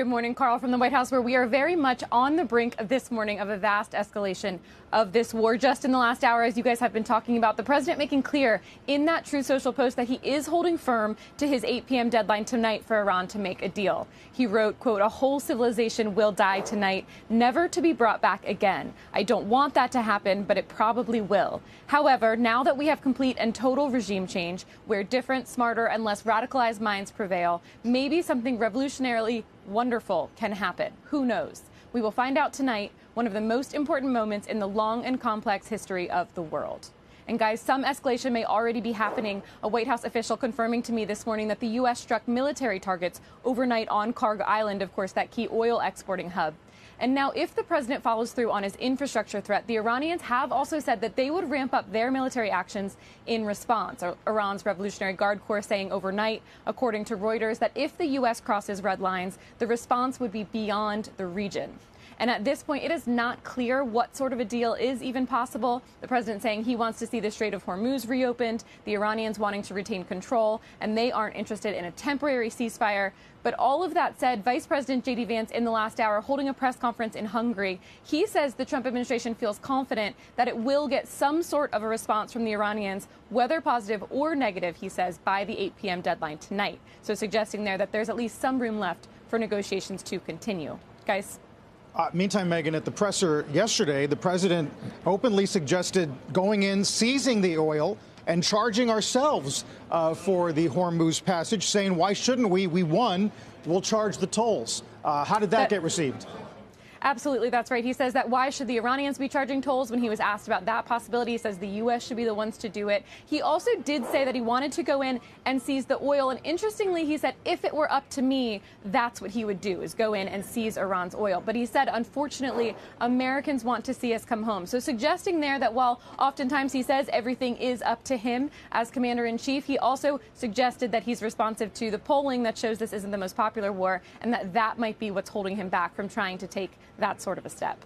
Good morning, Carl, from the White House, where we are very much on the brink of this morning of a vast escalation of this war. Just in the last hour, as you guys have been talking about, the president making clear in that Truth Social post that he is holding firm to his 8 p.m. deadline tonight for Iran to make a deal. He wrote, quote, "A whole civilization will die tonight, never to be brought back again. I don't want that to happen, but it probably will. However, now that we have complete and total regime change, where different, smarter, and less radicalized minds prevail, maybe something revolutionarily wonderful can happen. Who knows? We will find out tonight, one of the most important moments in the long and complex history of the world." And guys, some escalation may already be happening. A White House official confirming to me this morning that the U.S. struck military targets overnight on Karg Island, of course, that key oil exporting hub. And now, if the president follows through on his infrastructure threat, the Iranians have also said that they would ramp up their military actions in response. Iran's Revolutionary Guard Corps saying overnight, according to Reuters, that if the U.S. crosses red lines, the response would be beyond the region. And at this point, it is not clear what sort of a deal is even possible. The president saying he wants to see the Strait of Hormuz reopened, the Iranians wanting to retain control, and they aren't interested in a temporary ceasefire. But all of that said, Vice President J.D. Vance in the last hour holding a press conference in Hungary, he says the Trump administration feels confident that it will get some sort of a response from the Iranians, whether positive or negative, he says, by the 8 p.m. deadline tonight. So suggesting there that there's at least some room left for negotiations to continue. Guys? Meantime, Megan, at the presser yesterday, the president openly suggested going in, seizing the oil, and charging ourselves for the Hormuz passage, saying, why shouldn't we? We won. We'll charge the tolls. How did that get received? Absolutely, that's right. He says that why should the Iranians be charging tolls? When he was asked about that possibility, he says the U.S. should be the ones to do it. He also did say that he wanted to go in and seize the oil. And interestingly, he said, if it were up to me, that's what he would do, is go in and seize Iran's oil. But he said, unfortunately, Americans want to see us come home. So suggesting there that while oftentimes he says everything is up to him as commander-in-chief, he also suggested that he's responsive to the polling that shows this isn't the most popular war, and that that might be what's holding him back from trying to take that sort of a step.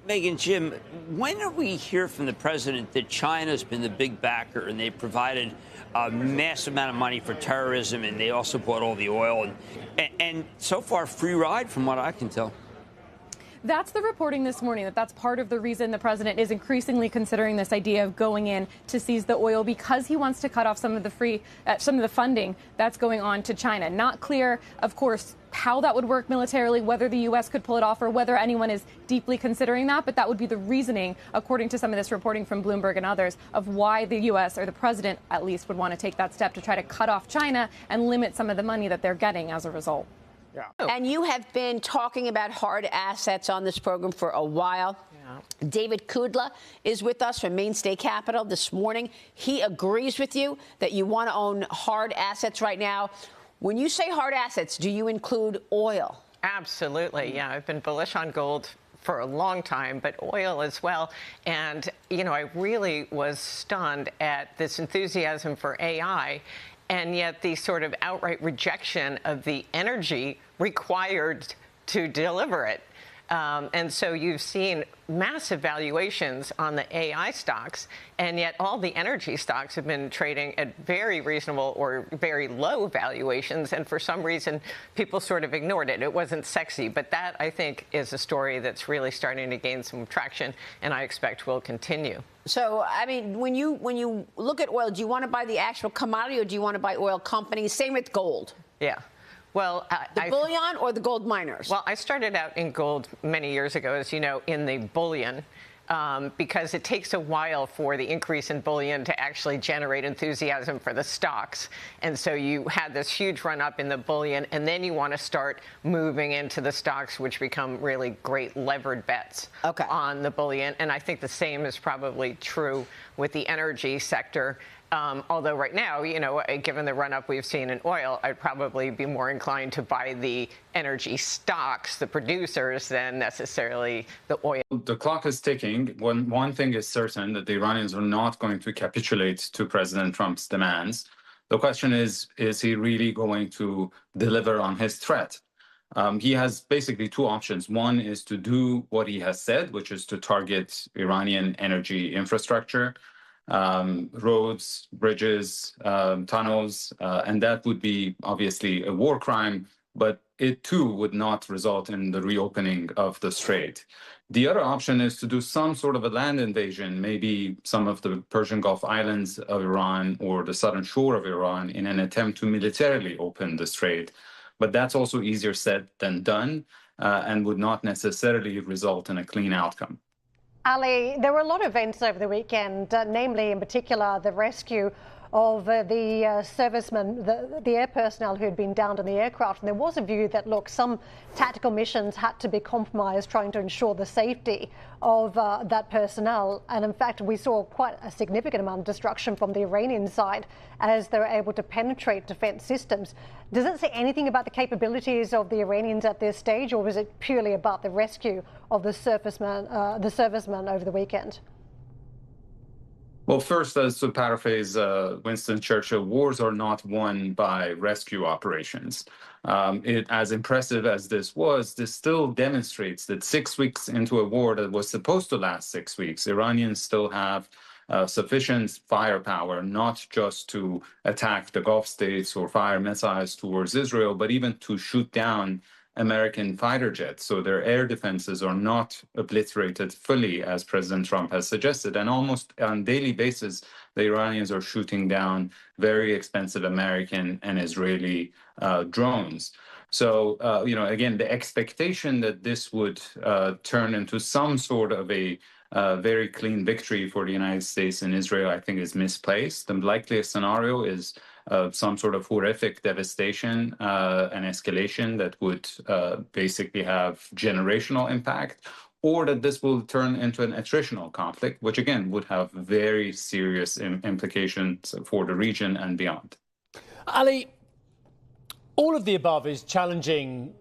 Megan, Jim, when do we hear from the president that China's been the big backer and they provided a massive amount of money for terrorism and they also bought all the oil and so far free ride from what I can tell? That's the reporting this morning, that's part of the reason the president is increasingly considering this idea of going in to seize the oil, because he wants to cut off some of the funding that's going on to China. Not clear, of course, how that would work militarily, whether the U.S. could pull it off or whether anyone is deeply considering that. But that would be the reasoning, according to some of this reporting from Bloomberg and others, of why the U.S. or the president at least would want to take that step to try to cut off China and limit some of the money that they're getting as a result. Yeah. And you have been talking about hard assets on this program for a while. Yeah. David Kudla is with us from Mainstay Capital this morning. He agrees with you that you want to own hard assets right now. When you say hard assets, do you include oil? Absolutely. Yeah, I've been bullish on gold for a long time, but oil as well. And, you know, I really was stunned at this enthusiasm for AI, and yet the sort of outright rejection of the energy required to deliver it. And so you've seen massive valuations on the AI stocks, and yet all the energy stocks have been trading at very reasonable or very low valuations. And for some reason, people sort of ignored it. It wasn't sexy. But that, I think, is a story that's really starting to gain some traction, and I expect will continue. So, I mean, when you look at oil, do you want to buy the actual commodity or do you want to buy oil companies? Same with gold. Yeah. Well, the bullion or the gold miners? Well, I started out in gold many years ago, as you know, in the bullion, because it takes a while for the increase in bullion to actually generate enthusiasm for the stocks. And so you had this huge run up in the bullion, and then you want to start moving into the stocks, which become really great levered bets on the bullion. And I think the same is probably true with the energy sector. Although right now, you know, given the run-up we've seen in oil, I'd probably be more inclined to buy the energy stocks, the producers, than necessarily the oil. The clock is ticking. One thing is certain, that the Iranians are not going to capitulate to President Trump's demands. The question is he really going to deliver on his threat? He has basically two options. One is to do what he has said, which is to target Iranian energy infrastructure, roads, bridges, tunnels, and that would be obviously a war crime but it too would not result in the reopening of the strait. The other option is to do some sort of a land invasion, maybe some of the Persian Gulf islands of Iran or the southern shore of Iran, in an attempt to militarily open the strait. But that's also easier said than done, and would not necessarily result in a clean outcome. Ali, there were a lot of events over the weekend, namely in particular the rescue of the servicemen, the air personnel who had been downed in the aircraft. And there was a view that, look, some tactical missions had to be compromised trying to ensure the safety of that personnel. And in fact, we saw quite a significant amount of destruction from the Iranian side as they were able to penetrate defense systems. Does it say anything about the capabilities of the Iranians at this stage, or was it purely about the rescue of the servicemen over the weekend? Well, first, to paraphrase Winston Churchill, wars are not won by rescue operations. As impressive as this was, this still demonstrates that 6 weeks into a war that was supposed to last 6 weeks, Iranians still have sufficient firepower, not just to attack the Gulf states or fire missiles towards Israel, but even to shoot down American fighter jets. So their air defenses are not obliterated fully, as President Trump has suggested. And almost on a daily basis, the Iranians are shooting down very expensive American and Israeli drones. So, again, the expectation that this would turn into some sort of a very clean victory for the United States and Israel, I think, is misplaced. The likeliest scenario is some sort of horrific devastation and escalation that would basically have generational impact, or that this will turn into an attritional conflict, which again would have very serious implications for the region and beyond. Ali, all of the above is challenging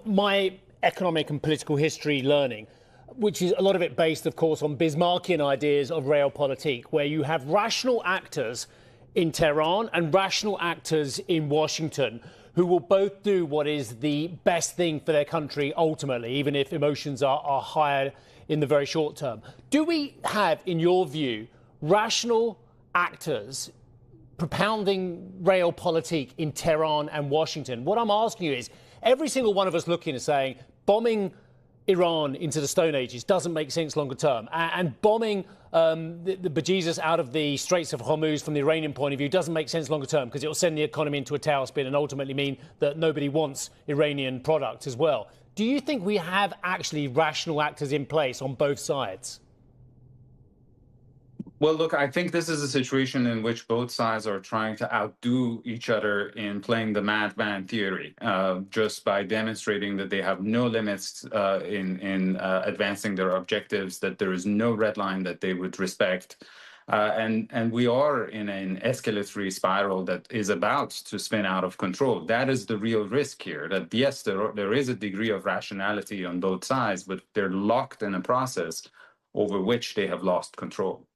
my economic and political history learning, which is a lot of it based, of course, on Bismarckian ideas of realpolitik, where you have rational actors in Tehran and rational actors in Washington who will both do what is the best thing for their country ultimately, even if emotions are higher in the very short term. Do we have, in your view, rational actors propounding realpolitik in Tehran and Washington? What I'm asking you is, every single one of us looking and saying, bombing Iran into the Stone Ages doesn't make sense longer term, and bombing the bejesus out of the Straits of Hormuz from the Iranian point of view doesn't make sense longer term, because it will send the economy into a tailspin and ultimately mean that nobody wants Iranian product as well. Do you think we have actually rational actors in place on both sides? Well, look, I think this is a situation in which both sides are trying to outdo each other in playing the madman theory, just by demonstrating that they have no limits in advancing their objectives, that there is no red line that they would respect. And we are in an escalatory spiral that is about to spin out of control. That is the real risk here, that yes, there is a degree of rationality on both sides, but they're locked in a process over which they have lost control.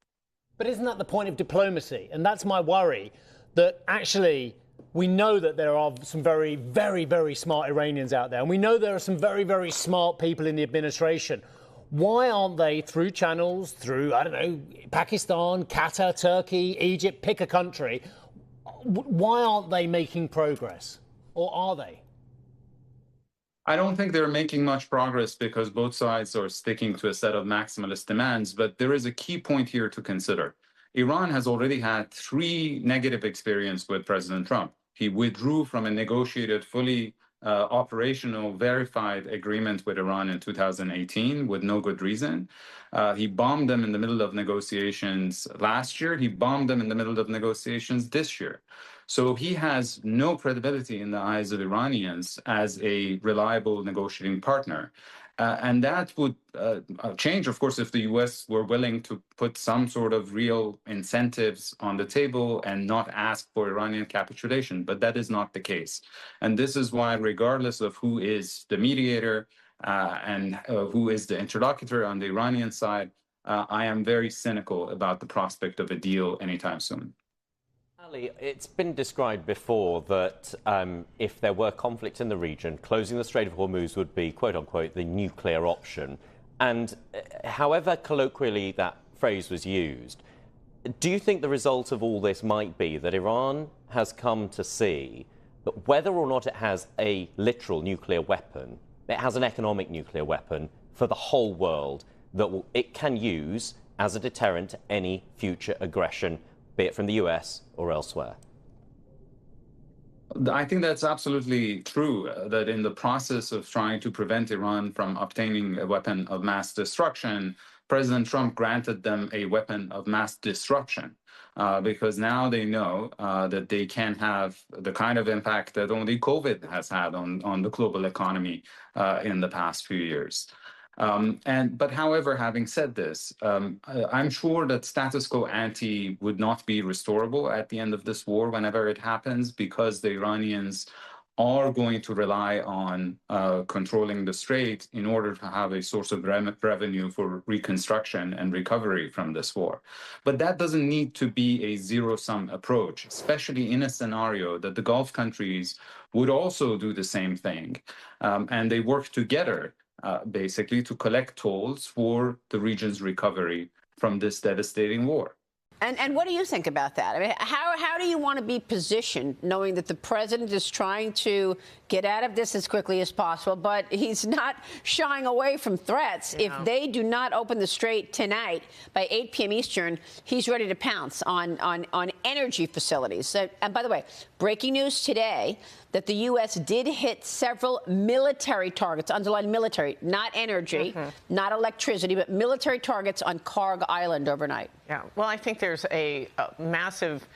But isn't that the point of diplomacy? And that's my worry, that actually we know that there are some very, very, very smart Iranians out there. And we know there are some very, very smart people in the administration. Why aren't they, through channels, through, I don't know, Pakistan, Qatar, Turkey, Egypt, pick a country, why aren't they making progress? Or are they? I don't think they're making much progress because both sides are sticking to a set of maximalist demands, but there is a key point here to consider. Iran has already had 3 negative experiences with President Trump. He withdrew from a negotiated, fully operational, verified agreement with Iran in 2018 with no good reason. He bombed them in the middle of negotiations last year. He bombed them in the middle of negotiations this year. So he has no credibility in the eyes of Iranians as a reliable negotiating partner. And that would change, of course, if the U.S. were willing to put some sort of real incentives on the table and not ask for Iranian capitulation. But that is not the case. And this is why, regardless of who is the mediator and who is the interlocutor on the Iranian side, I am very cynical about the prospect of a deal anytime soon. Ali, it's been described before that if there were conflict in the region, closing the Strait of Hormuz would be, quote unquote, the nuclear option. And however colloquially that phrase was used, do you think the result of all this might be that Iran has come to see But whether or not it has a literal nuclear weapon, it has an economic nuclear weapon for the whole world that it can use as a deterrent to any future aggression, be it from the US or elsewhere. I think that's absolutely true, that in the process of trying to prevent Iran from obtaining a weapon of mass destruction, President Trump granted them a weapon of mass disruption, because now they know that they can have the kind of impact that only COVID has had on the global economy in the past few years. But however, having said this, I'm sure that status quo ante would not be restorable at the end of this war whenever it happens, because the Iranians are going to rely on controlling the strait in order to have a source of revenue for reconstruction and recovery from this war. But that doesn't need to be a zero-sum approach, especially in a scenario that the Gulf countries would also do the same thing, and they work together basically to collect tolls for the region's recovery from this devastating war. And what do you think about that? I mean, how do you want to be positioned, knowing that the president is trying to get out of this as quickly as possible, but he's not shying away from threats? Yeah. If they do not open the strait tonight by 8 p.m. Eastern, he's ready to pounce on energy facilities. So, and by the way, breaking news today that the U.S. did hit several military targets, underline military, not energy, not electricity, but military targets on Karg Island overnight. Yeah, well, I think there's a massive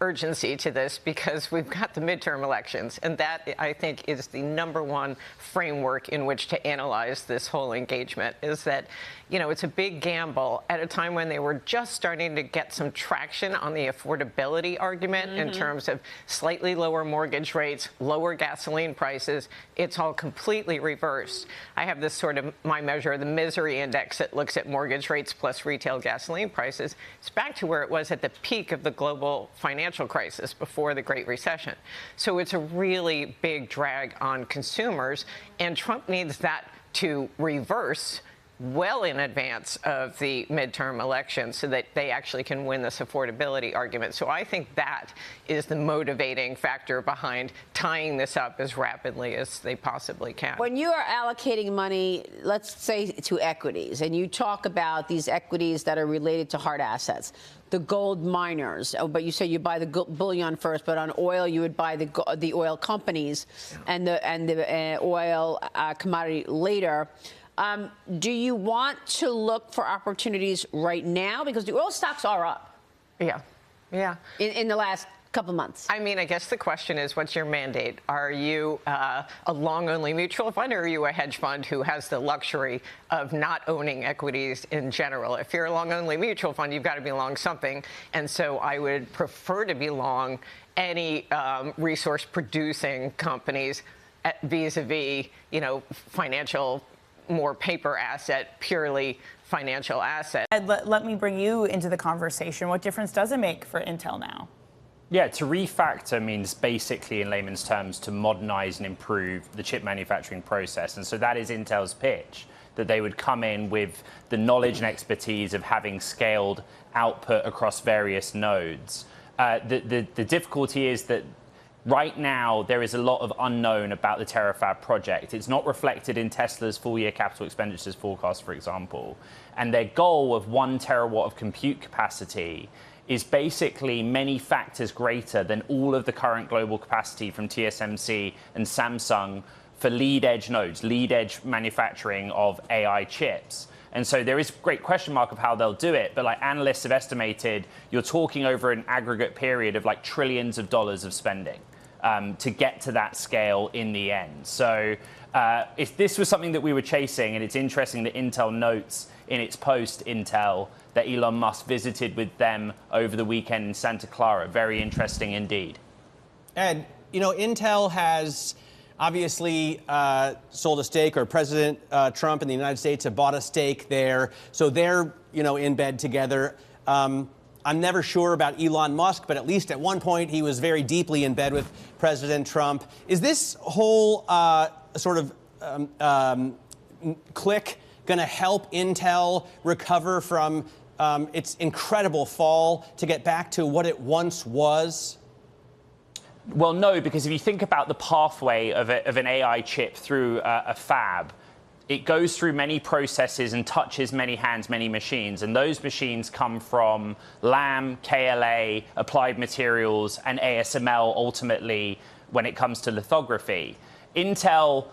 urgency to this, because we've got the midterm elections, and that, I think, is the #1 framework in which to analyze this whole engagement, is that, you know, it's a big gamble at a time when they were just starting to get some traction on the affordability argument in terms of slightly lower mortgage rates, lower gasoline prices. It's all completely reversed. I have this sort of, my measure, the misery index, that looks at mortgage rates plus retail gasoline prices. It's back to where it was at the peak of the global financial crisis before the Great Recession. So it's a really big drag on consumers, and Trump needs that to reverse well in advance of the midterm elections so that they actually can win this affordability argument. So I think that is the motivating factor behind tying this up as rapidly as they possibly can. When you are allocating money, let's say to equities, and you talk about these equities that are related to hard assets, the gold miners, but you say you buy the bullion first, but on oil you would buy the oil companies and the oil commodity later. Do you want to look for opportunities right now? Because the oil stocks are up. Yeah. Yeah. In the last couple months. I mean, I guess the question is, what's your mandate? Are you a long-only mutual fund, or are you a hedge fund who has the luxury of not owning equities in general? If you're a long-only mutual fund, you've got to be long something. And so I would prefer to be long any resource-producing companies vis-a-vis, you know, financial, more paper asset, purely financial asset. Let me bring you into the conversation. What difference does it make for Intel now? Yeah, to refactor means basically, in layman's terms, to modernize and improve the chip manufacturing process. And so that is Intel's pitch, that they would come in with the knowledge and expertise of having scaled output across various nodes. The difficulty is that right now there is a lot of unknown about the TeraFab project. It's not reflected in Tesla's full-year capital expenditures forecast, for example. And their goal of 1 terawatt of compute capacity is basically many factors greater than all of the current global capacity from TSMC and Samsung for lead-edge nodes, lead-edge manufacturing of AI chips. And so there is a great question mark of how they'll do it. But like analysts have estimated, you're talking over an aggregate period of like trillions of dollars of spending to get to that scale in the end. So if this was something that we were chasing, and it's interesting that Intel notes in its post, Intel, that Elon Musk visited with them over the weekend in Santa Clara. Very interesting indeed. Ed, you know, Intel has obviously sold a stake, or President Trump in the United States have bought a stake there. So they're, you know, in bed together. I'm never sure about Elon Musk, but at least at one point he was very deeply in bed with President Trump. Is this whole sort of clique going to help Intel recover from its incredible fall to get back to what it once was? Well, no, because if you think about the pathway of an AI chip through a fab, it goes through many processes and touches many hands, many machines. And those machines come from Lam, KLA, Applied Materials, and ASML ultimately when it comes to lithography. Intel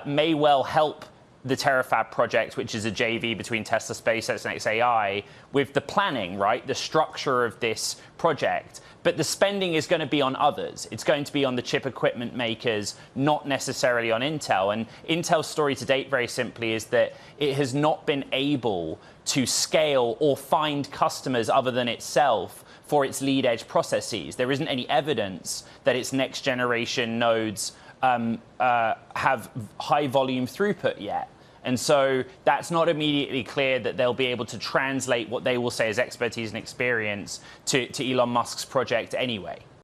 may well help the TeraFab project, which is a JV between Tesla, SpaceX, and xAI, with the planning, right, the structure of this project. But the spending is going to be on others. It's going to be on the chip equipment makers, not necessarily on Intel. And Intel's story to date, very simply, is that it has not been able to scale or find customers other than itself for its lead edge processes. There isn't any evidence that its next generation nodes have high volume throughput yet. And so that's not immediately clear that they'll be able to translate what they will say as expertise and experience to Elon Musk's project anyway.